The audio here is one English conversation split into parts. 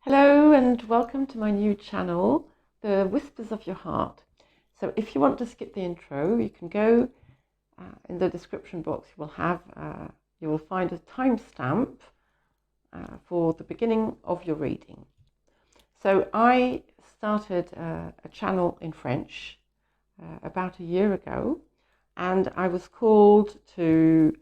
Hello and welcome to my new channel, The Whispers of Your Heart. So if you want to skip the intro, you can go in the description box. You will find a timestamp for the beginning of your reading. So I started a channel in French about a year ago, and I was called to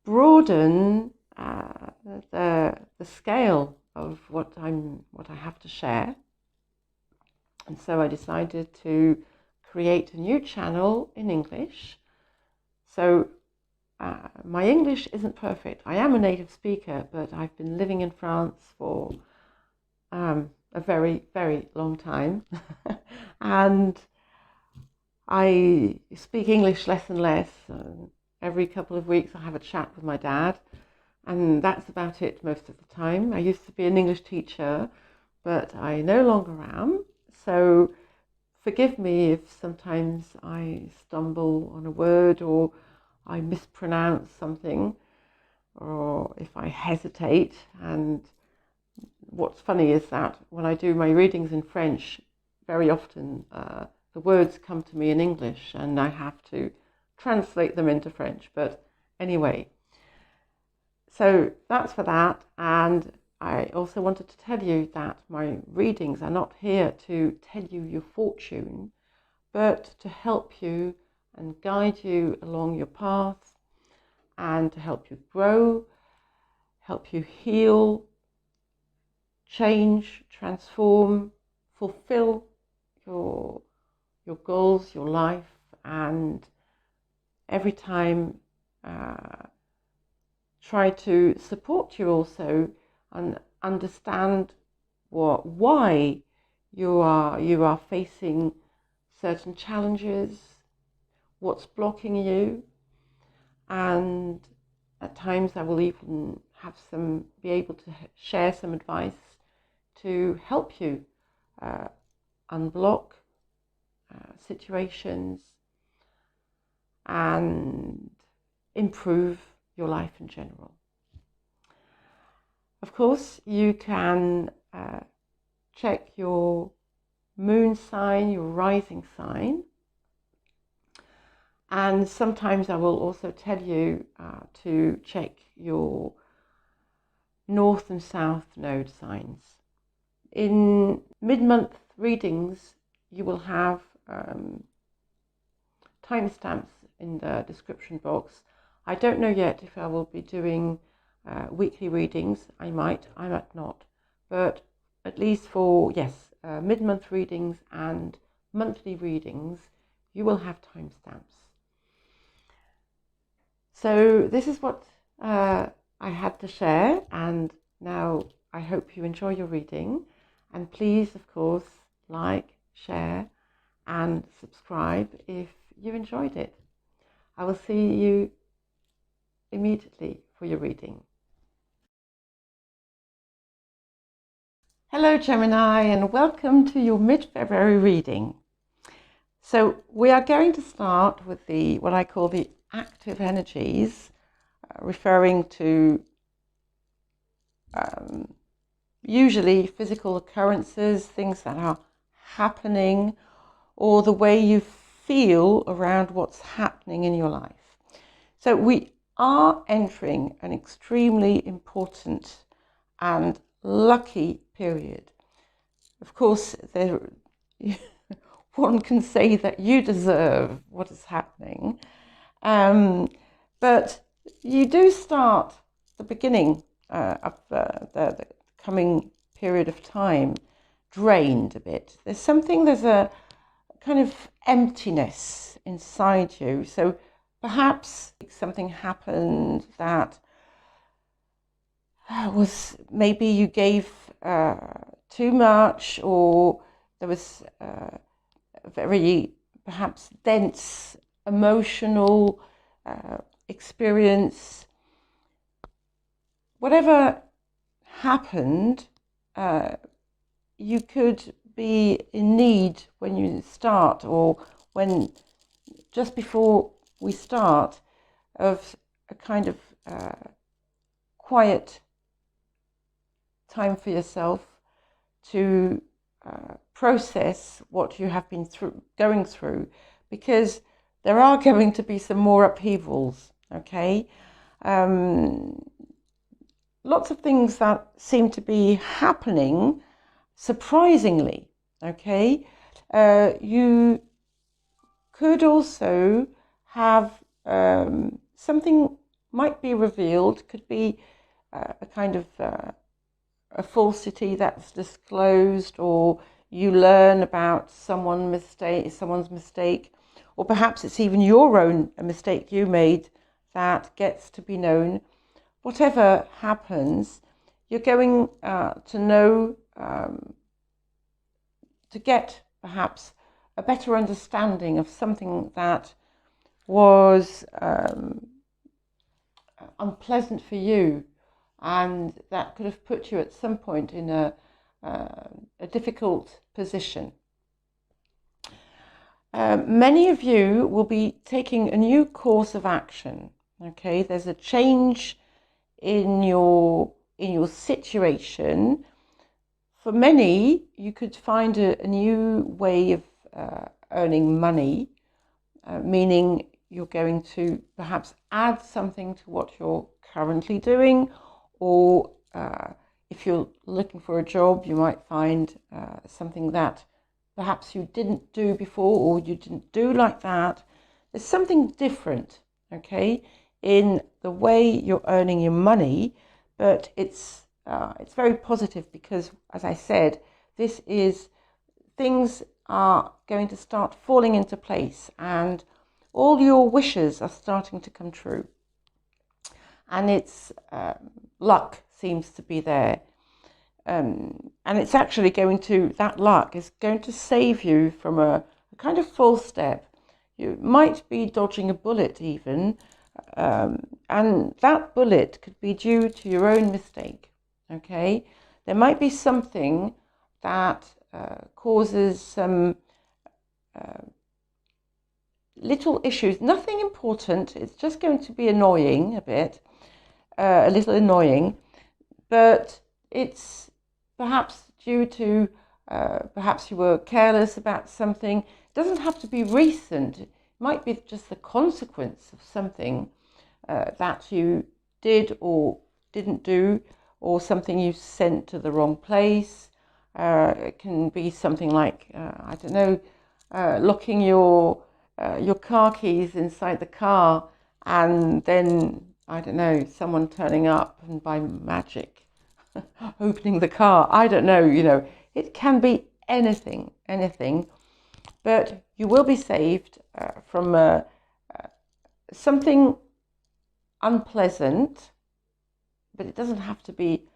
broaden the scale of what I have to share, and so I decided to create a new channel in English. So my English isn't perfect. I am a native speaker, but I've been living in France for a very, very long time, and I speak English less and less. Every couple of weeks I have a chat with my dad, and that's about it most of the time. I used to be an English teacher, but I no longer am. So forgive me if sometimes I stumble on a word or I mispronounce something, or if I hesitate. And what's funny is that when I do my readings in French, very often the words come to me in English and I have to translate them into French. But anyway, so that's for that. And I also wanted to tell you that my readings are not here to tell you your fortune, but to help you and guide you along your path, and to help you grow, help you heal, change, transform, fulfill your goals, your life, and every time try to support you also and understand why you are facing certain challenges, what's blocking you, and at times I will even be able to share some advice to help you unblock situations and improve your life in general. Of course, you can check your moon sign, your rising sign, and sometimes I will also tell you to check your north and south node signs. In mid-month readings, you will have timestamps in the description box. I don't know yet if I will be doing weekly readings. I might not, but at least for mid-month readings and monthly readings, you will have timestamps. So this is what I had to share, and now I hope you enjoy your reading, and please, of course, like, share and subscribe if you enjoyed it. I will see you immediately for your reading. Hello Gemini, and welcome to your mid-February reading. So we are going to start with what I call the active energies, referring to usually physical occurrences, things that are happening, or the way you feel around what's happening in your life. So we are entering an extremely important and lucky period. Of course, one can say that you deserve what is happening, but you do start the beginning of the coming period of time drained a bit. There's a kind of emptiness inside you. So perhaps something happened that was maybe you gave too much, or there was a very perhaps dense emotional experience. Whatever happened, you could be in need when you start, or when just before we start, of a kind of quiet time for yourself to process what you have been going through, because there are going to be some more upheavals, okay? Lots of things that seem to be happening surprisingly, okay? You could also have something might be revealed, could be a kind of a falsity that's disclosed, or you learn about someone's mistake, or perhaps it's even your own mistake you made that gets to be known. Whatever happens, you're going to know, to get perhaps a better understanding of something that was unpleasant for you, and that could have put you at some point in a difficult position. Many of you will be taking a new course of action. Okay, there's a change in your situation. For many, you could find a new way of earning money, meaning you're going to perhaps add something to what you're currently doing, or if you're looking for a job, you might find something that perhaps you didn't do before, or you didn't do like that. There's something different, okay, in the way you're earning your money, but it's very positive, because, as I said, this is, things are going to start falling into place, and all your wishes are starting to come true. And it's luck seems to be there. And it's actually that luck is going to save you from a kind of false step. You might be dodging a bullet even, and that bullet could be due to your own mistake, okay? There might be something that causes some little issues, nothing important, it's just going to be annoying a bit, a little annoying, but it's perhaps due to, perhaps you were careless about something. It doesn't have to be recent. It might be just the consequence of something that you did or didn't do, or something you sent to the wrong place. It can be something like, I don't know, locking your car keys inside the car, and then, I don't know, someone turning up and by magic opening the car. I don't know, it can be anything, but you will be saved from something unpleasant, but it doesn't have to be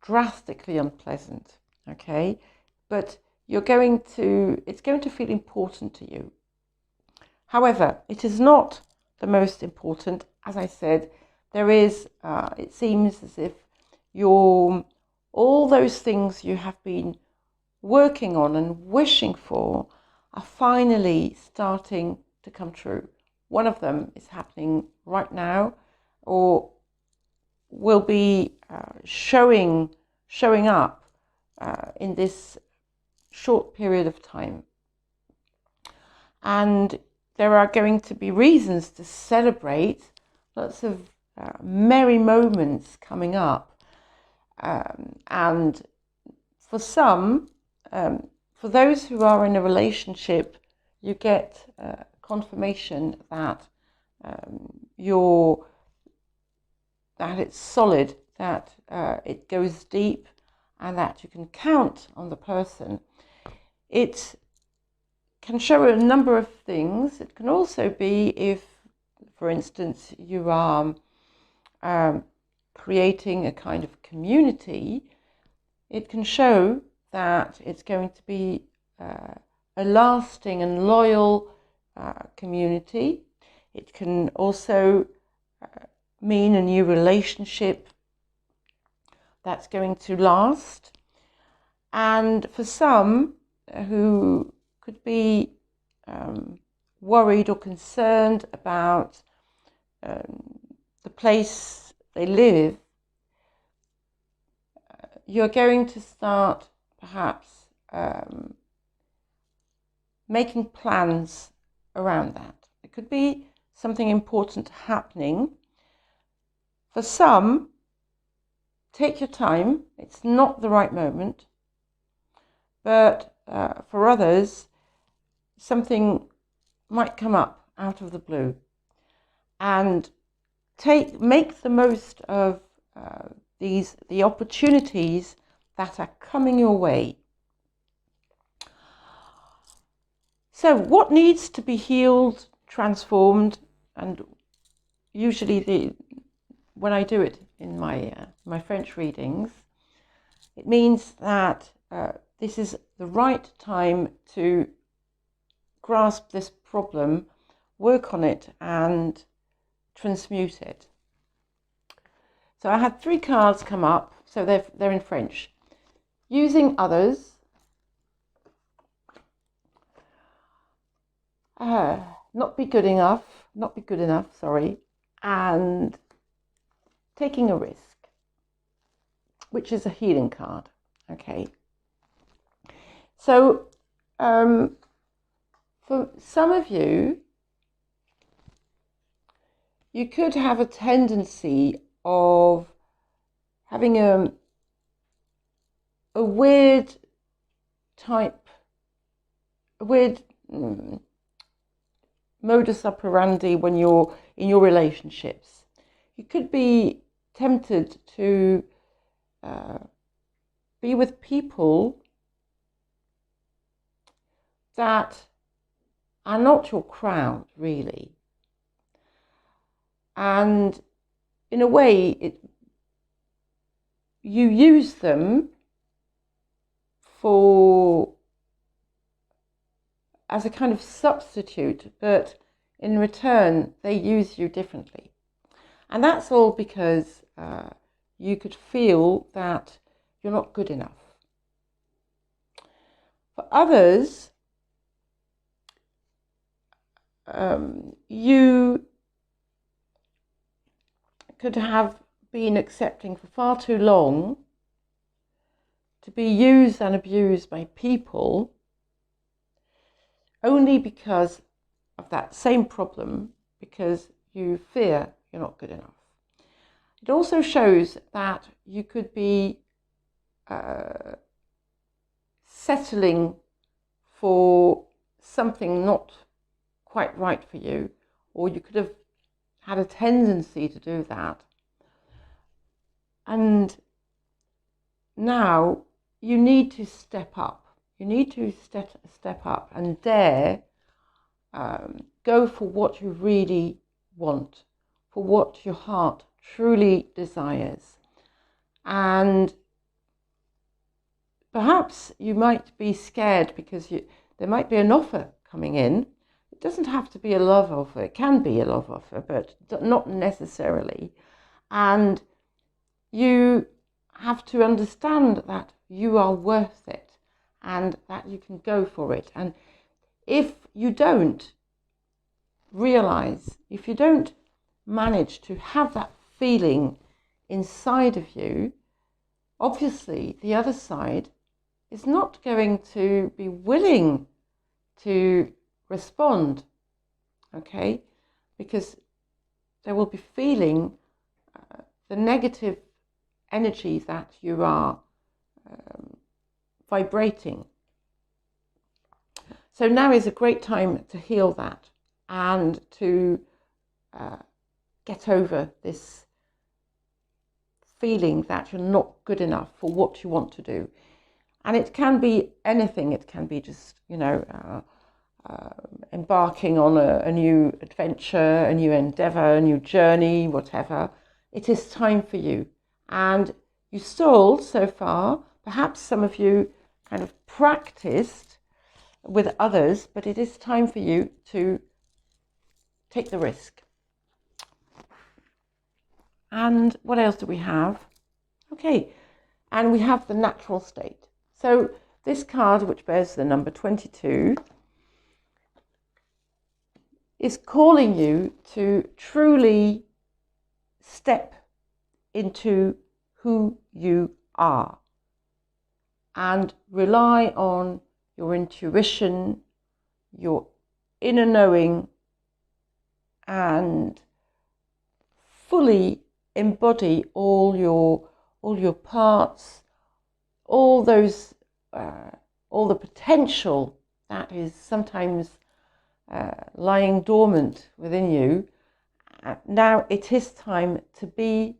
drastically unpleasant, okay? But it's going to feel important to you. However, it is not the most important. As I said, there is, it seems as if all those things you have been working on and wishing for are finally starting to come true. One of them is happening right now, or will be showing up in this short period of time. And there are going to be reasons to celebrate, lots of merry moments coming up. And for some, for those who are in a relationship, you get confirmation that that it's solid, that it goes deep, and that you can count on the person. It can show a number of things. It can also be if, for instance, you are creating a kind of community. It can show that it's going to be a lasting and loyal community. It can also mean a new relationship that's going to last. And for some who could be worried or concerned about the place they live, you're going to start perhaps making plans around that. It could be something important happening. For some, take your time. It's not the right moment. But for others, something might come up out of the blue. And make the most of the opportunities that are coming your way. So what needs to be healed, transformed, and usually when I do it in my French readings, it means that this is the right time to grasp this problem, work on it, and transmute it. So I had 3 cards come up, so they're in French. Using others, not be good enough, and taking a risk, which is a healing card. Okay. So for some of you, you could have a tendency of having a weird modus operandi when you're in your relationships. You could be tempted to be with people that are not your crowd, really. And in a way, you use them as a kind of substitute, but in return, they use you differently. And that's all because you could feel that you're not good enough. For others, you could have been accepting for far too long to be used and abused by people only because of that same problem, because you fear you're not good enough. It also shows that you could be settling for something not quite right for you, or you could have had a tendency to do that. And now you need to step up. You need to step up and dare go for what you really want, for what your heart truly desires. And perhaps you might be scared because there might be an offer coming in. It doesn't have to be a love offer. It can be a love offer, but not necessarily. And you have to understand that you are worth it and that you can go for it. And if you don't realize, if you don't manage to have that feeling inside of you, obviously the other side is not going to be willing to respond, okay? Because they will be feeling the negative energy that you are vibrating. So now is a great time to heal that and to get over this feeling that you're not good enough for what you want to do. And it can be anything. It can be just, embarking on a new adventure, a new endeavor, a new journey, whatever. It is time for you. And you stalled so far. Perhaps some of you kind of practiced with others, but it is time for you to take the risk. And what else do we have? Okay, and we have the natural state. So this card, which bears the number 22, is calling you to truly step into who you are. and rely on your intuition, your inner knowing, and fully embody all your parts, all those, all the potential that is sometimes lying dormant within you. Now it is time to be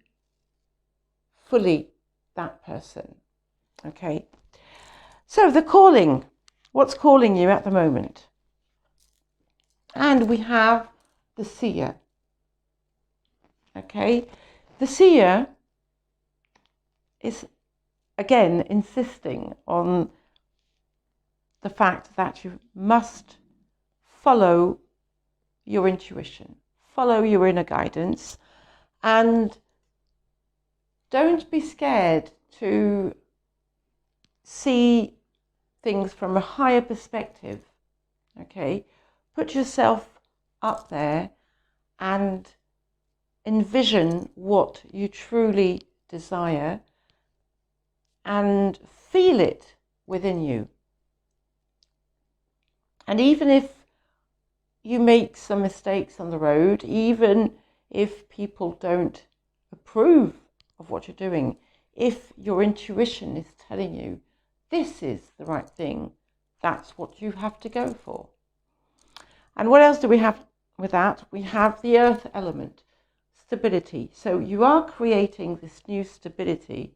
fully that person. Okay. So the calling, what's calling you at the moment? And we have the seer. Okay. The seer is again insisting on the fact that you must follow your intuition, follow your inner guidance, and don't be scared to see things from a higher perspective. Okay, put yourself up there and envision what you truly desire and feel it within you. And even if you make some mistakes on the road, even if people don't approve of what you're doing, if your intuition is telling you this is the right thing, that's what you have to go for. And what else do we have with that? We have the earth element, stability. So you are creating this new stability,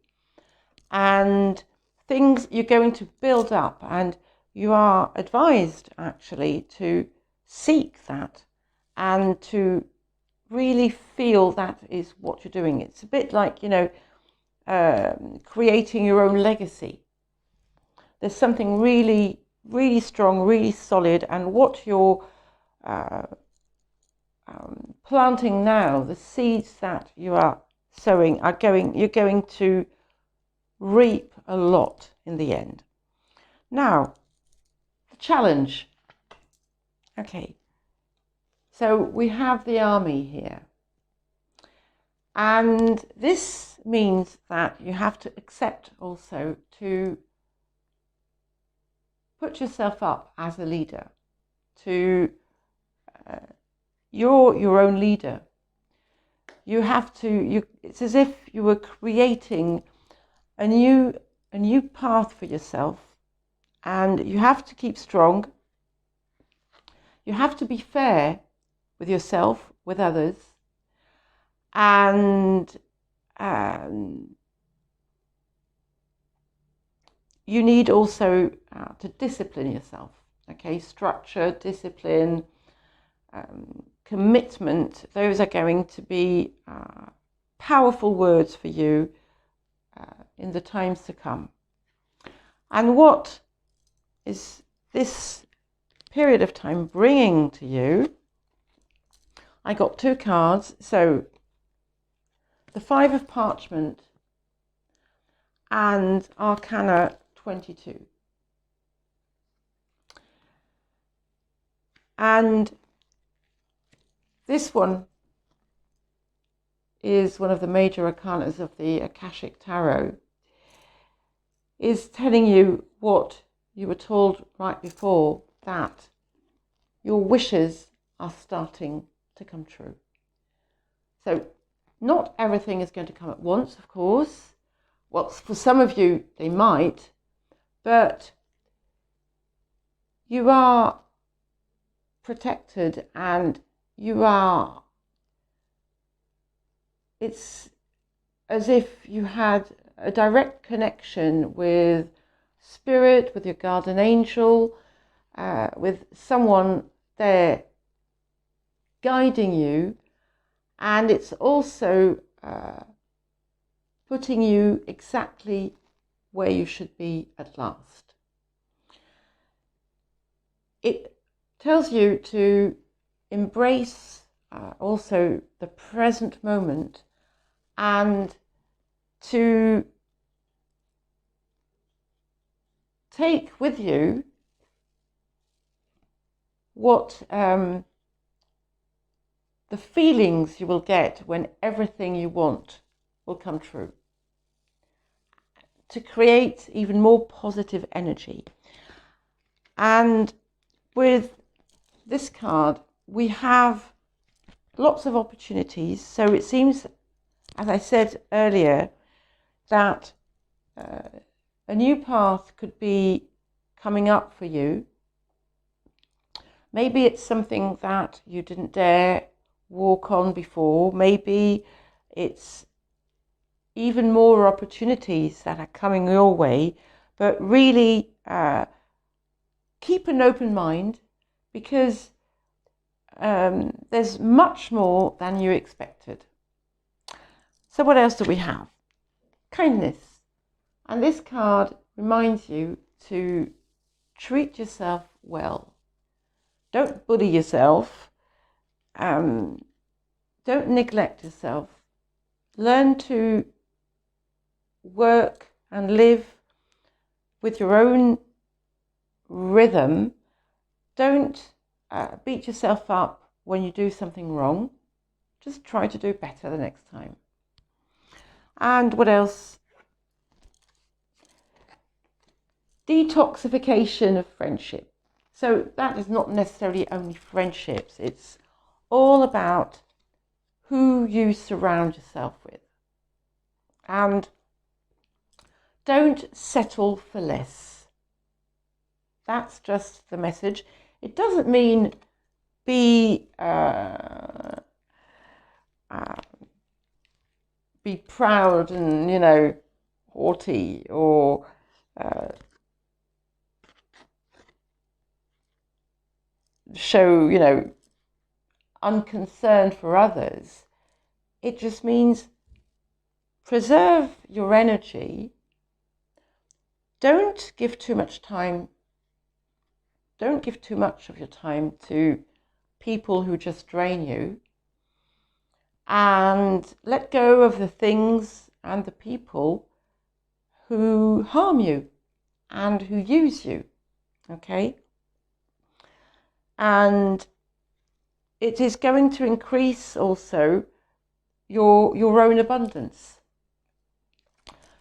and things you're going to build up, and you are advised actually to seek that and to really feel that is what you're doing. It's a bit like, creating your own legacy. There's something really, really strong, really solid, and what you're planting now, the seeds that you are sowing you're going to reap a lot in the end. Now, the challenge. Okay, so we have the army here. And this means that you have to accept also to put yourself up as a leader, to you're your own leader. You have to, it's as if you were creating a new path for yourself, and you have to keep strong. You have to be fair with yourself, with others, and you need also to discipline yourself. Okay, structure, discipline, commitment, those are going to be powerful words for you in the times to come. And what is this period of time bringing to you? I got two cards. So the Five of Parchment and Arcana 22. And this one is one of the major arcanas of the Akashic Tarot, is telling you what you were told right before, that your wishes are starting to come true. So not everything is going to come at once, of course. Well, for some of you, they might, but you are protected, and it's as if you had a direct connection with spirit, with your guardian angel, with someone there guiding you, and it's also putting you exactly where you should be at last. It tells you to embrace also the present moment, and to take with you what the feelings you will get when everything you want will come true. to create even more positive energy. And with this card, we have lots of opportunities. So it seems, as I said earlier, that a new path could be coming up for you. Maybe it's something that you didn't dare walk on before. Maybe it's even more opportunities that are coming your way. But really keep an open mind, because there's much more than you expected. So what else do we have? Kindness. And this card reminds you to treat yourself well. Don't bully yourself. Don't neglect yourself. Learn to work and live with your own rhythm. Don't beat yourself up when you do something wrong. Just try to do better the next time. And what else? Detoxification of friendship. So that is not necessarily only friendships. It's all about who you surround yourself with. And don't settle for less. That's just the message. It doesn't mean be proud and, haughty, or show, unconcern for others. It just means preserve your energy. Don't give too much time. Don't give too much of your time to people who just drain you. And let go of the things and the people who harm you and who use you. Okay? And it is going to increase also your own abundance.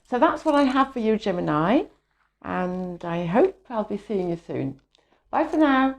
So that's what I have for you, Gemini. And I hope I'll be seeing you soon. Bye for now.